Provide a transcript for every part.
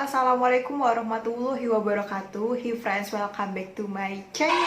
Assalamualaikum warahmatullahi wabarakatuh. Hey friends, welcome back to my channel.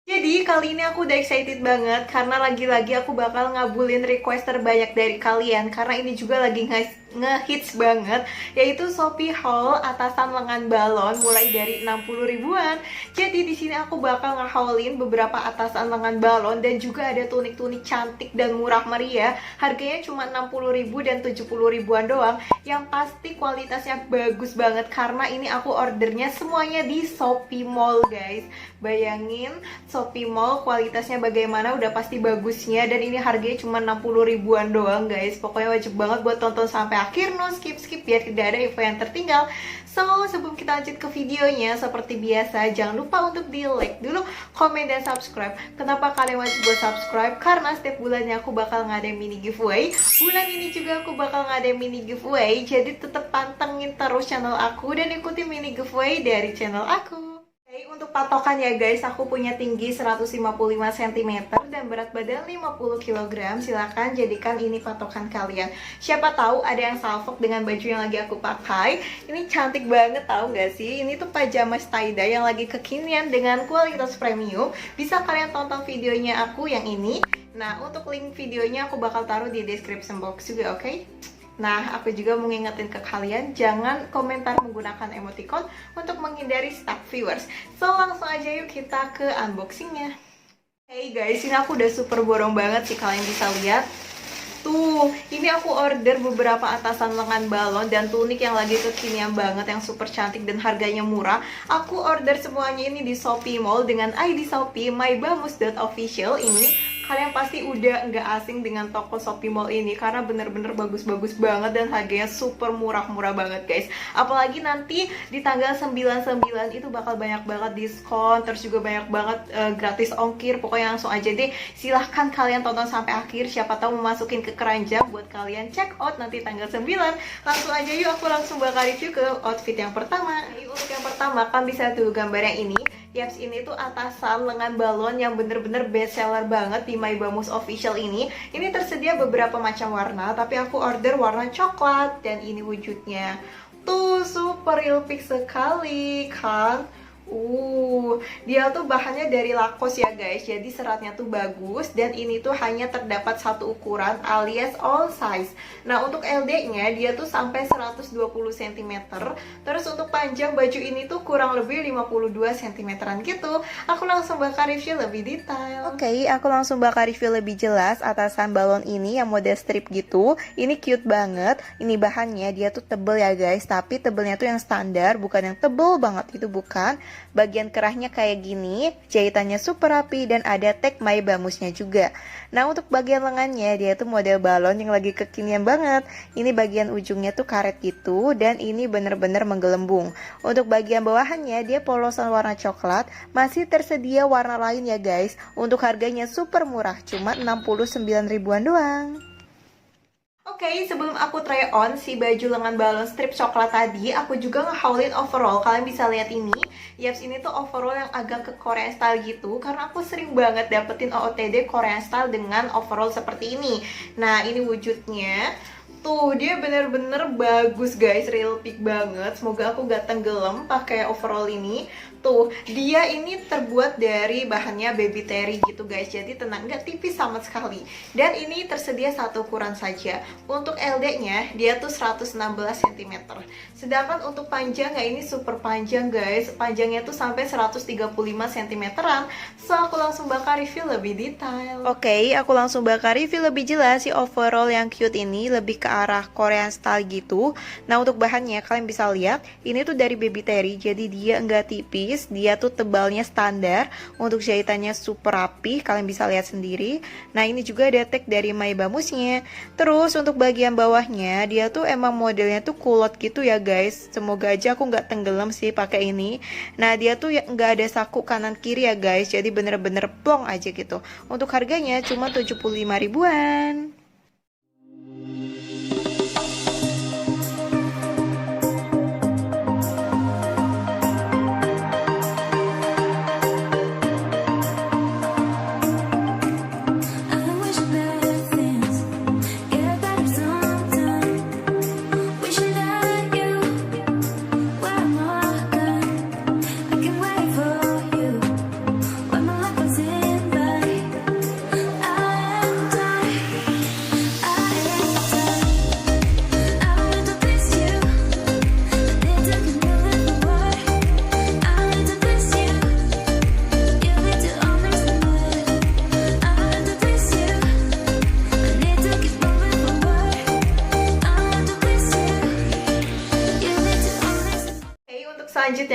Jadi kali ini aku udah excited banget karena lagi-lagi aku bakal ngabulin request terbanyak dari kalian, karena ini juga lagi ngehits banget, yaitu Shopee haul atasan lengan balon mulai dari 60 ribuan. Jadi di sini aku bakal ngehaulin beberapa atasan lengan balon dan juga ada tunik-tunik cantik dan murah meriah. Harganya cuma 60 ribu dan 70 ribuan doang. Yang pasti kualitasnya bagus banget karena ini aku ordernya semuanya di Shopee Mall, guys. Bayangin Shopee Mall kualitasnya bagaimana, udah pasti bagusnya, dan ini harganya cuma 60 ribuan doang, guys. Pokoknya wajib banget buat tonton sampai akhir, no skip biar tidak ada info yang tertinggal. So, sebelum kita lanjut ke videonya, seperti biasa jangan lupa untuk di like dulu, komen dan subscribe. Kenapa kalian wajib buat subscribe? Karena setiap bulannya aku bakal ngadain mini giveaway. Bulan ini juga aku bakal ngadain mini giveaway, jadi tetap pantengin terus channel aku dan ikuti mini giveaway dari channel aku. Untuk patokan ya guys, aku punya tinggi 155 cm dan berat badan 50 kg. Silahkan jadikan ini patokan kalian. Siapa tahu ada yang salfok dengan baju yang lagi aku pakai. Ini cantik banget, tahu gak sih? Ini tuh pajama tie-dye yang lagi kekinian dengan kualitas premium. Bisa kalian tonton videonya aku yang ini. Nah, untuk link videonya aku bakal taruh di description box juga, oke? Nah, aku juga mau ngingetin ke kalian, jangan komentar menggunakan emoticon untuk menghindari stuck viewers. So, langsung aja yuk kita ke unboxingnya. Hey guys, ini aku udah super borong banget sih, kalian bisa lihat. Tuh, ini aku order beberapa atasan lengan balon dan tunik yang lagi kekinian banget, yang super cantik dan harganya murah. Aku order semuanya ini di Shopee Mall dengan ID Shopee mybamus.official ini. Kalian pasti udah nggak asing dengan toko Shopee Mall ini karena bener-bener bagus-bagus banget dan harganya super murah-murah banget, guys. Apalagi nanti di tanggal 99 itu bakal banyak banget diskon, terus juga banyak banget gratis ongkir. Pokoknya langsung aja deh, silahkan kalian tonton sampai akhir. Siapa tahu memasukin ke keranjang buat kalian check out nanti tanggal 9. Langsung aja yuk, aku langsung bakal review ke outfit yang pertama. Untuk yang pertama, kan bisa tuh gambarnya ini. Yaps, ini tuh atasan lengan balon yang bener-bener best seller banget di My Bamus Official ini. Ini tersedia beberapa macam warna, tapi aku order warna coklat dan ini wujudnya. Tuh super real pic sekali kan? Dia tuh bahannya dari lakos ya guys, jadi seratnya tuh bagus dan ini tuh hanya terdapat satu ukuran alias all size. Nah, untuk LD-nya dia tuh sampai 120 cm. Terus untuk panjang baju ini tuh kurang lebih 52 cm gitu. Aku langsung bakal review lebih detail. Oke, aku langsung bakal review lebih jelas atasan balon ini yang model strip gitu. Ini cute banget. Ini bahannya dia tuh tebel ya guys, tapi tebelnya tuh yang standar, bukan yang tebel banget, itu bukan. Bagian kerahnya kayak gini, jahitannya super rapi dan ada tag My Bamusnya juga. Nah, untuk bagian lengannya dia tuh model balon yang lagi kekinian banget. Ini bagian ujungnya tuh karet gitu dan ini bener-bener menggelembung. Untuk bagian bawahannya dia polosan warna coklat, masih tersedia warna lain ya guys. Untuk harganya super murah, cuma 69 ribuan doang. Oke, sebelum aku try on si baju lengan balon strip coklat tadi, aku juga ngehaulin overall. Kalian bisa lihat ini. Yaps, ini tuh overall yang agak ke Korean style gitu, karena aku sering banget dapetin OOTD Korean style dengan overall seperti ini. Nah, ini wujudnya. Tuh, dia bener-bener bagus guys, real pic banget. Semoga aku gak tenggelam pakai overall ini. Tuh, dia ini terbuat dari bahannya baby terry gitu guys. Jadi tenang, gak tipis sama sekali. Dan ini tersedia satu ukuran saja. Untuk LD-nya, dia tuh 116 cm. Sedangkan untuk panjangnya ini super panjang guys. Panjangnya tuh sampai 135 cm-an. So, aku langsung bakal review lebih detail. Oke, aku langsung bakal review lebih jelas si overall yang cute ini, lebih ke arah Korean style gitu. Nah, untuk bahannya kalian bisa lihat ini tuh dari baby terry, jadi dia enggak tipis, dia tuh tebalnya standar. Untuk jahitannya super rapi, kalian bisa lihat sendiri. Nah, ini juga ada tag dari My Bamusnya. Terus untuk bagian bawahnya dia tuh emang modelnya tuh kulot gitu ya guys. Semoga aja aku nggak tenggelam sih pakai ini. Nah, dia tuh nggak ada saku kanan kiri ya guys, jadi bener-bener plong aja gitu. Untuk harganya cuma 75 ribuan.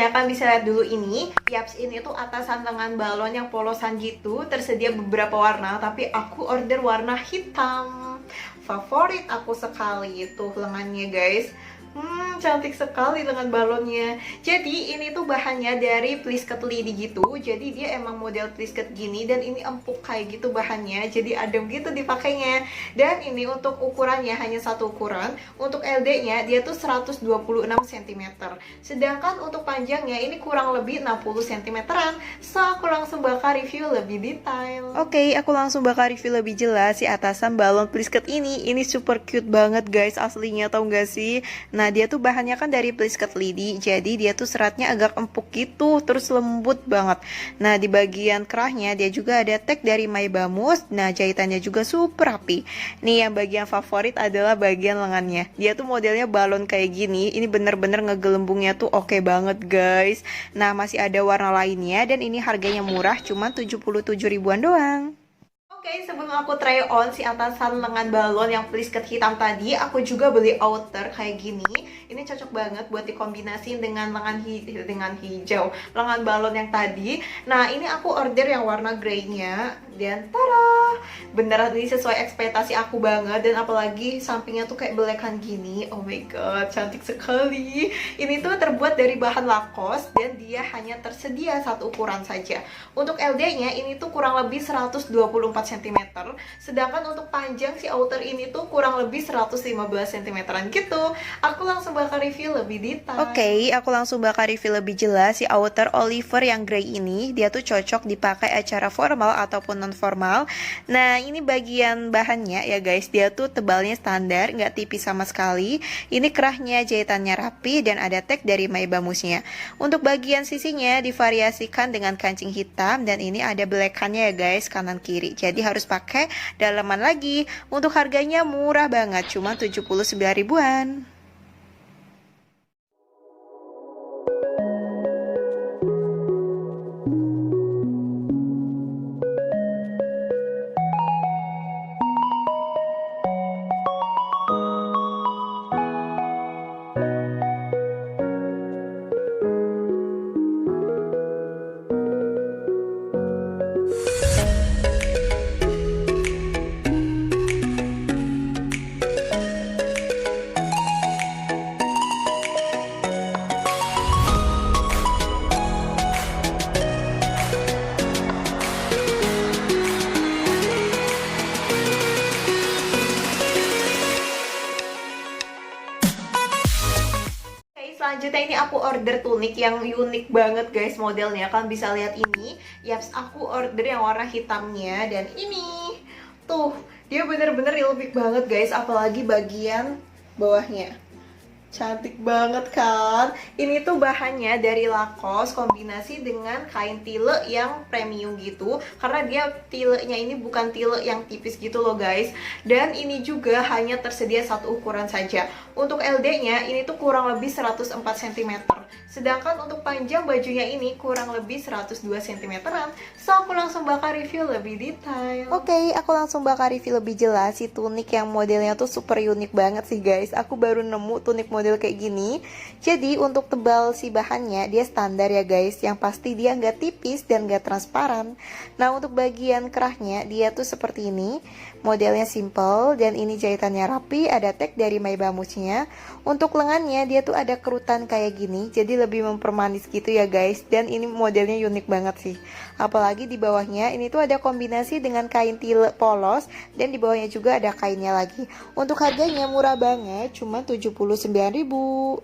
harganya, kalian bisa lihat dulu ini. Yaps, ini tuh atasan lengan balon yang polosan gitu, tersedia beberapa warna, tapi aku order warna hitam. Favorit aku sekali itu lengannya guys. Cantik sekali lengan balonnya. Jadi ini tuh bahannya dari plisket lidi gitu. Jadi dia emang model plisket gini, dan ini empuk kayak gitu bahannya. Jadi adem gitu dipakainya. Dan ini untuk ukurannya hanya satu ukuran. Untuk LD-nya dia tuh 126 cm. Sedangkan untuk panjangnya ini kurang lebih 60 cm-an. So aku langsung bakal review lebih detail. Oke, aku langsung bakal review lebih jelas si atasan balon plisket ini. Ini super cute banget guys aslinya, tau gak sih? Nah, dia tuh bahannya kan dari plisket lidi, jadi dia tuh seratnya agak empuk gitu, terus lembut banget. Nah, di bagian kerahnya dia juga ada tag dari My Bamus. Nah, jahitannya juga super rapi. Nih, yang bagian favorit adalah bagian lengannya. Dia tuh modelnya balon kayak gini. Ini bener-bener ngegelembungnya tuh oke banget guys. Nah, masih ada warna lainnya, dan ini harganya murah, cuma 77 ribuan doang. Oke, sebelum aku try on si atasan lengan balon yang plisket hitam tadi, aku juga beli outer kayak gini. Ini cocok banget buat dikombinasiin dengan dengan hijau, lengan balon yang tadi. Nah, ini aku order yang warna grey-nya, dan tada! Beneran ini sesuai ekspektasi aku banget, dan apalagi sampingnya tuh kayak belekan gini. Oh my god, cantik sekali. Ini tuh terbuat dari bahan Lacoste, dan dia hanya tersedia satu ukuran saja. Untuk LD-nya ini tuh kurang lebih 124 cm. Sedangkan untuk panjang si outer ini tuh kurang lebih 115 cm-an gitu. Aku langsung bakal review lebih detail. Oke, aku langsung bakal review lebih jelas si outer Oliver yang grey ini. Dia tuh cocok dipakai acara formal ataupun non formal. Nah, ini bagian bahannya ya guys, dia tuh tebalnya standar, nggak tipis sama sekali. Ini kerahnya jahitannya rapi, dan ada tag dari My Bamusnya. Untuk bagian sisinya divariasikan dengan kancing hitam, dan ini ada belekannya ya guys, kanan kiri. Jadi harus pakai dalaman lagi. Untuk harganya murah banget, cuma 79 ribuan. Selanjutnya ini aku order tunik yang unik banget guys modelnya. Kalian bisa lihat ini. Yaps, aku order yang warna hitamnya, dan ini tuh dia bener-bener lebih banget guys, apalagi bagian bawahnya. Cantik banget kan? Ini tuh bahannya dari Lacoste kombinasi dengan kain tile yang premium gitu. Karena dia tilenya ini bukan tile yang tipis gitu loh guys. Dan ini juga hanya tersedia satu ukuran saja. Untuk LD-nya ini tuh kurang lebih 104 cm. Sedangkan untuk panjang bajunya ini kurang lebih 102 cm-an. So aku langsung bakal review lebih detail. Oke, aku langsung bakal review lebih jelas si tunik yang modelnya tuh super unik banget sih guys. Aku baru nemu tunik model kayak gini. Jadi untuk tebal si bahannya dia standar ya guys, yang pasti dia nggak tipis dan nggak transparan. Nah, untuk bagian kerahnya dia tuh seperti ini, modelnya simple, dan ini jahitannya rapi, ada tag dari My Bamusnya. Untuk lengannya dia tuh ada kerutan kayak gini, jadi lebih mempermanis gitu ya guys, dan ini modelnya unik banget sih. Apalagi di bawahnya ini tuh ada kombinasi dengan kain tile polos, dan di bawahnya juga ada kainnya lagi. Untuk harganya murah banget, cuma 79 ribu.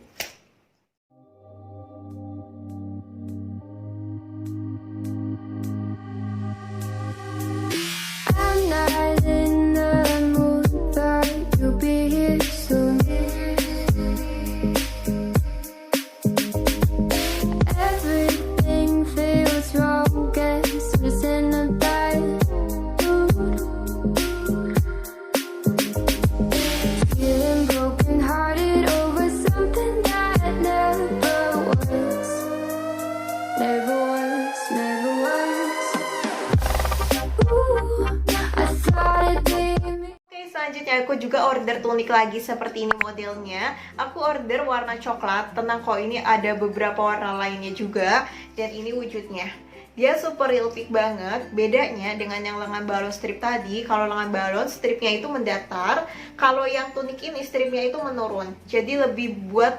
Selanjutnya selanjutnya aku juga order tunik lagi seperti ini modelnya. Aku order warna coklat. Tenang kok, ini ada beberapa warna lainnya juga. Dan ini wujudnya. Dia super real peak banget. Bedanya dengan yang lengan balon strip tadi, kalau lengan balon stripnya itu mendatar, kalau yang tunik ini stripnya itu menurun. Jadi lebih buat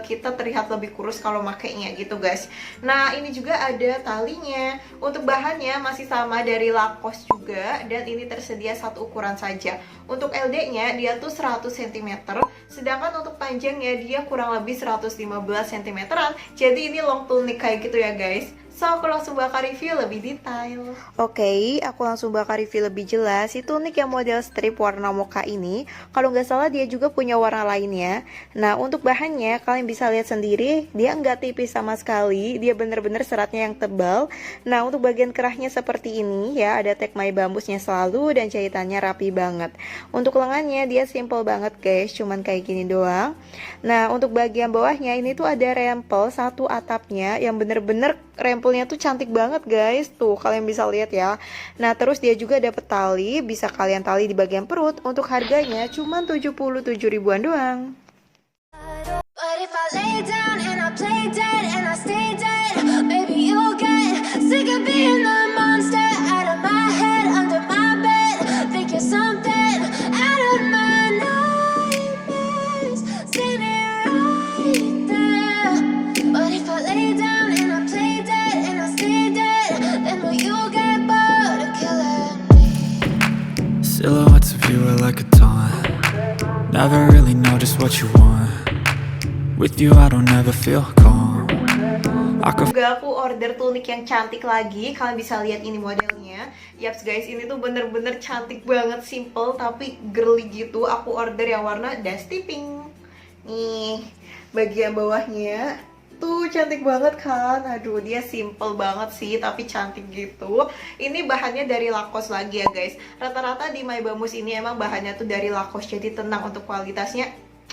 kita terlihat lebih kurus kalau makainya gitu guys. Nah ini juga ada talinya. Untuk bahannya masih sama dari Lacoste juga, dan ini tersedia satu ukuran saja. Untuk LD-nya dia tuh 100 cm, sedangkan untuk panjangnya dia kurang lebih 115 cm-an. Jadi ini long tunik kayak gitu ya guys. So, aku langsung bakal review lebih detail. Oke, aku langsung bakal review lebih jelas. Si tunik yang model strip warna mocha ini, kalau nggak salah dia juga punya warna lainnya. Nah, untuk bahannya, kalian bisa lihat sendiri, dia nggak tipis sama sekali. Dia bener-bener seratnya yang tebal. Nah, untuk bagian kerahnya seperti ini ya, ada tag my bambusnya selalu dan jahitannya rapi banget. Untuk lengannya, dia simple banget guys, cuman kayak gini doang. Nah, untuk bagian bawahnya, ini tuh ada rempel satu atapnya yang bener-bener rempelnya tuh cantik banget guys. Tuh kalian bisa lihat ya. Nah terus dia juga dapet tali. Bisa kalian tali di bagian perut. Untuk harganya cuma 77 ribuan doang. Silhouettes of you are like a taunt. Never really know just what you want. With you I don't ever feel calm. Juga aku order tunik yang cantik lagi. Kalian bisa lihat ini modelnya. Yaps guys, ini tuh bener-bener cantik banget, simple tapi girly gitu. Aku order yang warna dusty pink. Nih, bagian bawahnya tuh cantik banget kan. Aduh, dia simple banget sih tapi cantik gitu. Ini bahannya dari Lacoste lagi ya guys. Rata-rata di My Bambus ini emang bahannya tuh dari Lacoste, jadi tenang untuk kualitasnya.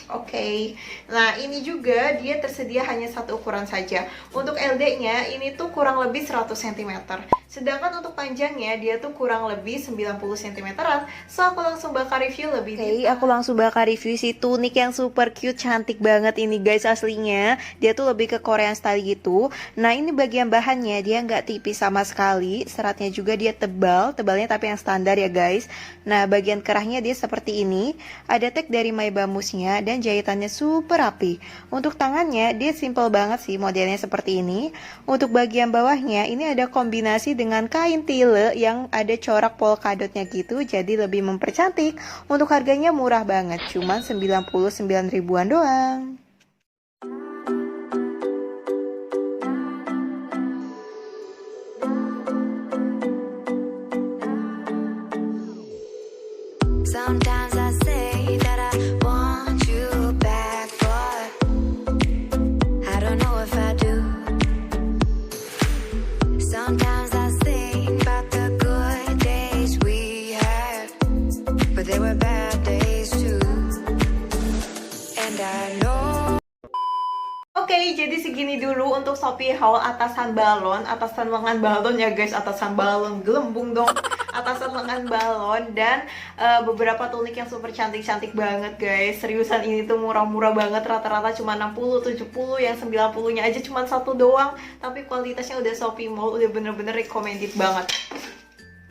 Oke. Nah ini juga dia tersedia hanya satu ukuran saja. Untuk LD-nya ini tuh kurang lebih 100 cm. Sedangkan untuk panjangnya dia tuh kurang lebih 90 cm-an. So aku langsung bakal review lebih detail. Aku langsung bakal review si tunik yang super cute, cantik banget ini guys aslinya. Dia tuh lebih ke Korean style gitu. Nah ini bagian bahannya dia nggak tipis sama sekali. Seratnya juga dia tebal, tebalnya tapi yang standar ya guys. Nah bagian kerahnya dia seperti ini. Ada tag dari My Bambusnya dan jahitannya super rapi. Untuk tangannya dia simple banget sih, modelnya seperti ini. Untuk bagian bawahnya ini ada kombinasi dengan kain tile yang ada corak polkadotnya gitu, jadi lebih mempercantik. Untuk harganya murah banget, cuma 99 ribuan doang. Sometimes I say that I want you back, but I don't know if I do. Sometimes I think about the good days we had, but there were bad days too. And I know. Oke, jadi segini dulu untuk Shopee haul atasan balon, atasan lengan balon ya guys, atasan balon gelembung dong. Atasan lengan balon dan beberapa tunik yang super cantik-cantik banget guys. Seriusan ini tuh murah-murah banget, rata-rata cuma 60, 70, yang 90-nya aja cuma satu doang. Tapi kualitasnya udah Shopee Mall, udah bener-bener recommended banget.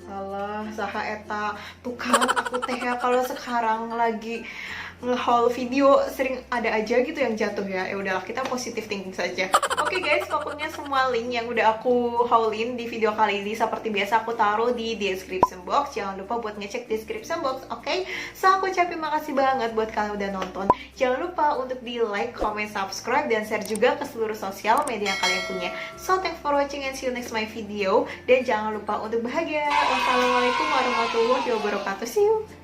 Salah, saha eta. Tuh kan aku teh ya kalau sekarang lagi nge-haul video sering ada aja gitu yang jatuh ya. Ya udahlah, kita positive thinking saja. Oke guys, pokoknya semua link yang udah aku haulin di video kali ini seperti biasa aku taruh di description box. Jangan lupa buat ngecek description box, oke? So aku ucapin makasih banget buat kalian udah nonton. Jangan lupa untuk di like, comment, subscribe, dan share juga ke seluruh sosial media yang kalian punya. So thanks for watching and see you next my video. Dan jangan lupa untuk bahagia. Wassalamualaikum warahmatullahi wabarakatuh. See you.